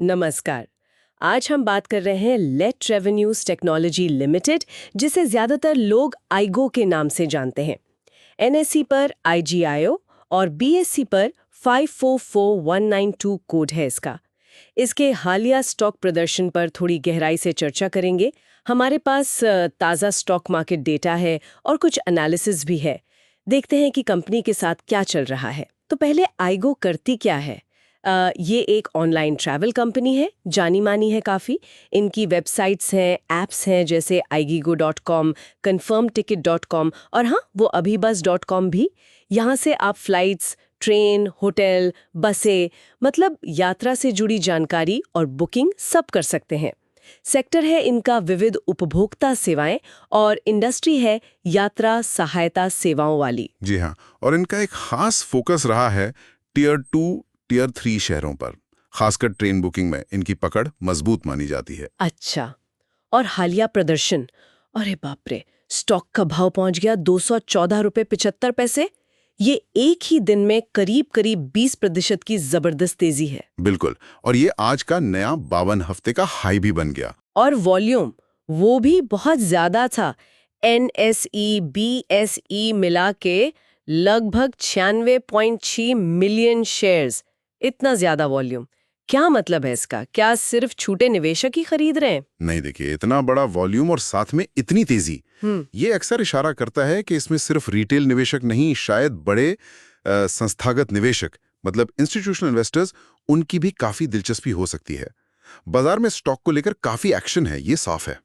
नमस्कार। आज हम बात कर रहे हैं लेट रेवेन्यूज टेक्नोलॉजी लिमिटेड, जिसे ज्यादातर लोग आईगो के नाम से जानते हैं। एनएसई पर आईजीआईओ और बीएसई पर 544192 कोड है इसका। इसके हालिया स्टॉक प्रदर्शन पर थोड़ी गहराई से चर्चा करेंगे। हमारे पास ताज़ा स्टॉक मार्केट डेटा है और कुछ एनालिसिस भी है। देखते हैं कि कंपनी के साथ क्या चल रहा है। तो पहले आईगो करती क्या है? ये एक ऑनलाइन ट्रैवल कंपनी है, जानी मानी है काफ़ी। इनकी वेबसाइट्स हैं, ऐप्स हैं जैसे igigo.com, confirmticket.com और हाँ, वो abhibus.com भी। यहाँ से आप फ्लाइट्स, ट्रेन, होटल, बसें, मतलब यात्रा से जुड़ी जानकारी और बुकिंग सब कर सकते हैं। सेक्टर है इनका विविध उपभोक्ता सेवाएं और इंडस्ट्री है यात्रा सहायता सेवाओं वाली। जी हाँ, और इनका एक खास फोकस रहा है टियर 2, टियर 3 शहरों पर। खासकर ट्रेन बुकिंग में इनकी पकड़ मजबूत मानी जाती है। अच्छा, और हालिया प्रदर्शन, अरे बाप रे, स्टॉक का भाव पहुंच गया 214 रुपए 75 पैसे। ये एक ही दिन में करीब करीब 20% की जबरदस्त तेजी है। बिल्कुल, और ये आज का नया 52 हफ्ते का हाई भी बन गया। और वॉल्यूम, वो भी बहुत ज्यादा था। एनएसई, बीएसई मिला के लगभग 96.6 मिलियन शेयर्स। इतना ज्यादा वॉल्यूम, क्या मतलब है इसका? क्या सिर्फ छोटे निवेशक ही खरीद रहे हैं? नहीं, देखिए, इतना बड़ा वॉल्यूम और साथ में इतनी तेजी, ये अक्सर इशारा करता है कि इसमें सिर्फ रिटेल निवेशक नहीं, शायद बड़े संस्थागत निवेशक, मतलब इंस्टीट्यूशनल इन्वेस्टर्स, उनकी भी काफी दिलचस्पी हो सकती है। बाजार में स्टॉक को लेकर काफी एक्शन है, ये साफ है।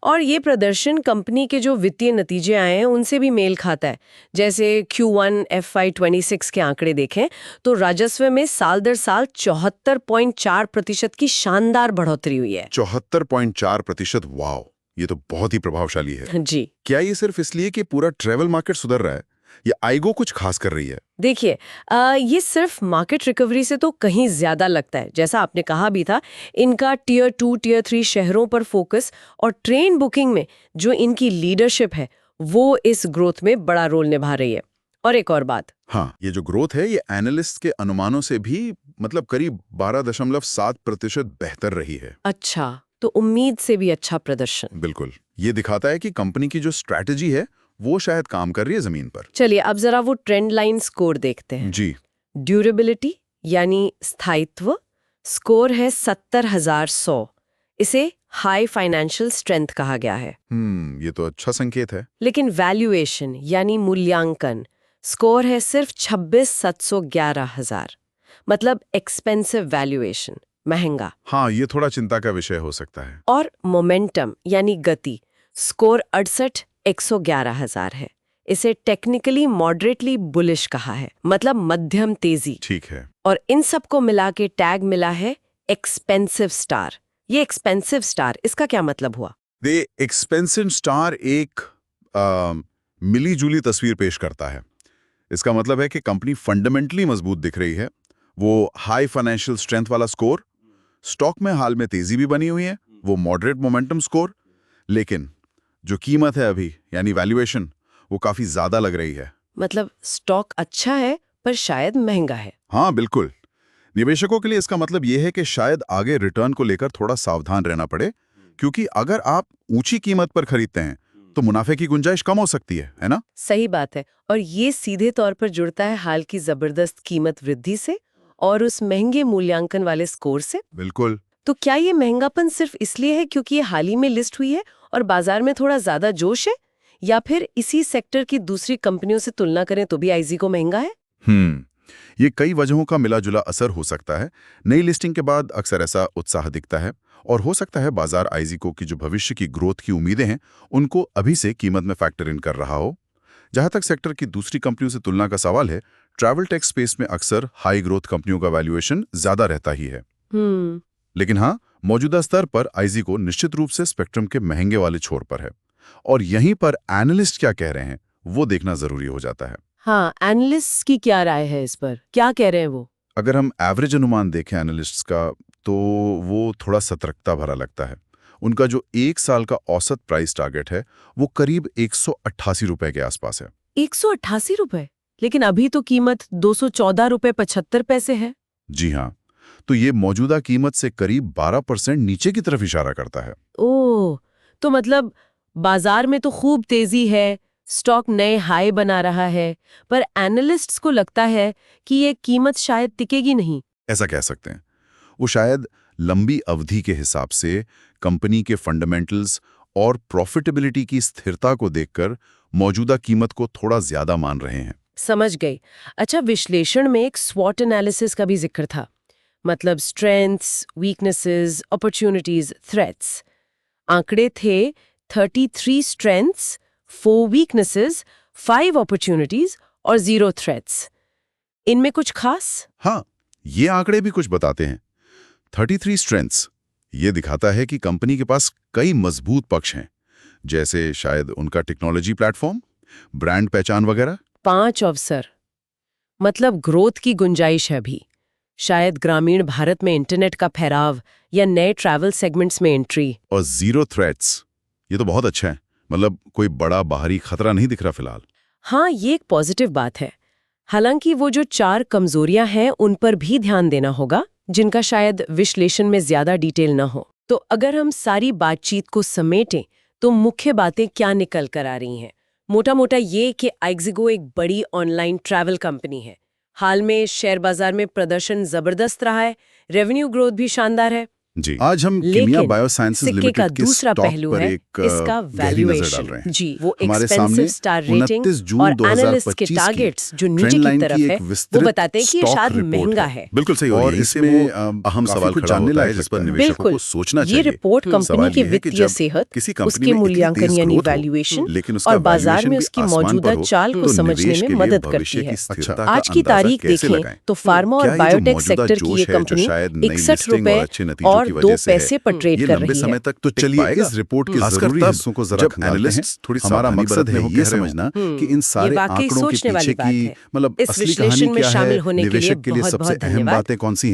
और ये प्रदर्शन कंपनी के जो वित्तीय नतीजे आए हैं उनसे भी मेल खाता है। जैसे Q1 FY26 के आंकड़े देखें तो राजस्व में साल दर साल 74.4% की शानदार बढ़ोतरी हुई है। 74.4%, वाओ, ये तो बहुत ही प्रभावशाली है। जी, क्या ये सिर्फ इसलिए कि पूरा ट्रैवल मार्केट सुधर रहा है, या आईगो कुछ खास कर रही है? देखिए, ये सिर्फ मार्केट रिकवरी से तो कहीं ज्यादा लगता है। जैसा आपने कहा भी था, इनका टियर 2, टियर 3 शहरों पर फोकस और ट्रेन बुकिंग में जो इनकी लीडरशिप है वो इस ग्रोथ में बड़ा रोल निभा रही है। और एक और बात, हाँ, ये जो ग्रोथ है ये एनालिस्ट के अनुमानों से भी मतलब करीब 12.7% बेहतर रही है। अच्छा, तो उम्मीद से भी अच्छा प्रदर्शन। बिल्कुल, ये दिखाता है कि कंपनी की जो स्ट्रैटेजी है वो शायद काम कर रही है जमीन पर। चलिए अब जरा वो ट्रेंड लाइन स्कोर देखते हैं। जी। ड्यूरेबिलिटी यानी स्थायित्व स्कोर है 70,100। इसे हाई फाइनेंशियल स्ट्रेंथ कहा गया है। ये तो अच्छा संकेत है। लेकिन वैल्यूएशन यानी मूल्यांकन स्कोर है सिर्फ 26,711,000। मतलब एक्सपेंसिव वैल्यूएशन, महंगा। हाँ, ये थोड़ा चिंता का विषय हो सकता है। और मोमेंटम यानी गति स्कोर 68,111,000 है। इसे टेक्निकली मॉडरेटली बुलिश कहा है, मतलब मध्यम तेजी। ठीक है। और इन सबको मिला के टैग मिला है एक्सपेंसिव स्टार। ये एक्सपेंसिव स्टार, इसका क्या मतलब हुआ? दे एक्सपेंसिव स्टार एक मिली जुली तस्वीर पेश करता है। इसका मतलब है कि कंपनी फंडामेंटली मजबूत दिख रही है। वो हाई फाइनेंशियल स्ट्रेंथ वाला स्कोर, स्टॉक में हाल में तेजी भी बनी हुई है, वो मॉडरेट मोमेंटम स्कोर, लेकिन जो कीमत है अभी यानी वैल्यूएशन, वो काफी ज्यादा लग रही है। मतलब स्टॉक अच्छा है पर शायद महंगा है। हाँ, बिल्कुल। निवेशकों के लिए इसका मतलब यह है कि शायद आगे रिटर्न को लेकर थोड़ा सावधान रहना पड़े, क्योंकि अगर आप ऊंची कीमत पर खरीदते हैं तो मुनाफे की गुंजाइश कम हो सकती है ना? सही बात है। और ये सीधे तौर पर जुड़ता है हाल की जबरदस्त कीमत वृद्धि से और उस महंगे मूल्यांकन वाले स्कोर से। बिल्कुल। तो क्या ये महंगापन सिर्फ इसलिए है क्योंकि ये हाल ही में लिस्ट हुई है और बाजार में थोड़ा ज्यादा जोश है, या फिर इसी सेक्टर की दूसरी कंपनियों से तुलना करें तो भी आईजी को महंगा है? ये कई वजहों का मिला जुला असर हो सकता है। नई लिस्टिंग के बाद अक्सर ऐसा उत्साह दिखता है, और हो सकता है बाजार आईजीको की जो भविष्य की ग्रोथ की उम्मीदें हैं उनको अभी से कीमत में फैक्टर इन कर रहा हो। जहां तक सेक्टर की दूसरी कंपनियों से तुलना का सवाल है, ट्रैवल टेक स्पेस में अक्सर हाई ग्रोथ कंपनियों का वैल्यूएशन ज्यादा रहता ही है। लेकिन हाँ, मौजूदा स्तर पर आईजीको निश्चित रूप से स्पेक्ट्रम के महंगे वाले छोर पर है, और यहीं पर एनालिस्ट क्या कह रहे हैं वो देखना जरूरी हो जाता है। हाँ, एनालिस्ट की क्या राय है इस पर? क्या कह रहे हैं वो? अगर हम एवरेज अनुमान देखें एनालिस्ट्स का, तो वो थोड़ा सतर्कता भरा लगता है। उनका जो 1 साल का औसत प्राइस टारगेट है वो करीब 188 रुपए के आसपास है। 188 रुपए? लेकिन अभी तो कीमत 214 रुपए 75 पैसे है। जी हाँ, तो ये मौजूदा कीमत से करीब 12% नीचे की तरफ इशारा करता है। ओह, तो मतलब बाजार में तो खूब तेजी है, स्टॉक नए हाई बना रहा है, पर एनालिस्ट्स को लगता है कि ये कीमत शायद टिकेगी नहीं। ऐसा कह सकते हैं। वो शायद लंबी अवधि के हिसाब से कंपनी के फंडामेंटल्स और प्रॉफिटेबिलिटी की स्थिरता को देखकर मौजूदा कीमत को थोड़ा ज्यादा मान रहे हैं। समझ गई। अच्छा, विश्लेषण में एक स्वॉट एनालिसिस का भी जिक्र था, मतलब स्ट्रेंथ्स, वीकनेसेस, अपॉर्चुनिटीज, थ्रेट्स। आंकड़े थे 33 स्ट्रेंथ्स, 4 वीकनेसेस, 5 अपॉर्चुनिटीज और 0 थ्रेट्स। इनमें कुछ खास? हाँ, ये आंकड़े भी कुछ बताते हैं। 33 स्ट्रेंथ्स ये दिखाता है कि कंपनी के पास कई मजबूत पक्ष हैं, जैसे शायद उनका टेक्नोलॉजी प्लेटफॉर्म, ब्रांड पहचान वगैरह। 5 अवसर, मतलब ग्रोथ की गुंजाइश है भी। शायद ग्रामीण भारत में इंटरनेट का फैलाव या नए ट्रैवल सेगमेंट्स में एंट्री। और 0 थ्रेट्स, ये तो बहुत अच्छा है, मतलब कोई बड़ा बाहरी खतरा नहीं दिख रहा फिलहाल। हाँ, ये एक पॉजिटिव बात है। हालांकि वो जो 4 कमजोरियां हैं उन पर भी ध्यान देना होगा, जिनका शायद विश्लेषण में ज्यादा डिटेल न हो। तो अगर हम सारी बातचीत को समेटें तो मुख्य बातें क्या निकल कर आ रही हैं? मोटा मोटा ये कि आइक्सिगो एक बड़ी ऑनलाइन ट्रैवल कंपनी है। हाल में शेयर बाजार में प्रदर्शन जबरदस्त रहा है, रेवेन्यू ग्रोथ भी शानदार है। जी, आज हम कीमिया बायोसाइंसेज सिक्के का लिमिटेड के दूसरा स्टॉक पहलू पर है एक इसका गहरी नजर डाल वैल्यूएशन। रहे हैं। जी, वो हमारे एक्सपेंसिव सामने स्टार रेटिंग 29 जून और एनालिस्ट के 2025 टारगेट्स की जो नीचे ट्रेंड की लाइन तरफ की है, एक वो विस्तृत बताते हैं कि ये स्टॉक शायद रिपोर्ट महंगा है। बिल्कुल सही। और और इसमें इसमें अहम काफी सवाल कुछ खड़ा जानने होता है लायक जिस पर लगता है। निवेशकों को बिल्कुल, सोचना ये चाहिए। रिपोर्ट कंपनी सवाल की ये है कि वित्तीय जब सेहत, किसी कंपनी उसके में इतनी मूल्यांकन तेज यानी ग्रोथ हो, वैल्यूएशन लेकिन उसका और बाजार valuation में भी उसकी आसमान मौजूदा पर हो, चाल को तो समझने निवेश में के लिए मदद भविष्य करती की है। स्थिरता का आज की अंदाजा तारीख कैसे देखें लगाएं? तो फार्मा और क्या ये जो बायोटेक मौजूदा सेक्टर की जोश ये है, जो कंपनी शायद नई 61 लिस्टिंग रुपए और अच्छे नतीजों और की 2 वजह से है, पैसे पर ट्रेड ये कर लंबे रही समय है। तक तो चलिए पाएगा। इस रिपोर्ट के खासकर जरूरी तब हिस्सों को जरा जब खंगालते हैं। एनालिस्ट्स थोड़ी हमारा सावधानी मकसद बरतने है की ये कह रहे हों समझना कि इन ये सारे वाकई आंकड़ों के सोचने वाली पीछे बात की है। मतलब इस असली कहानी विश्लेषण में क्या है, शामिल होने के लिए निवेशक के लिए बहुत सबसे बहुत अहम धन्यवाद। बातें कौन सी हैं।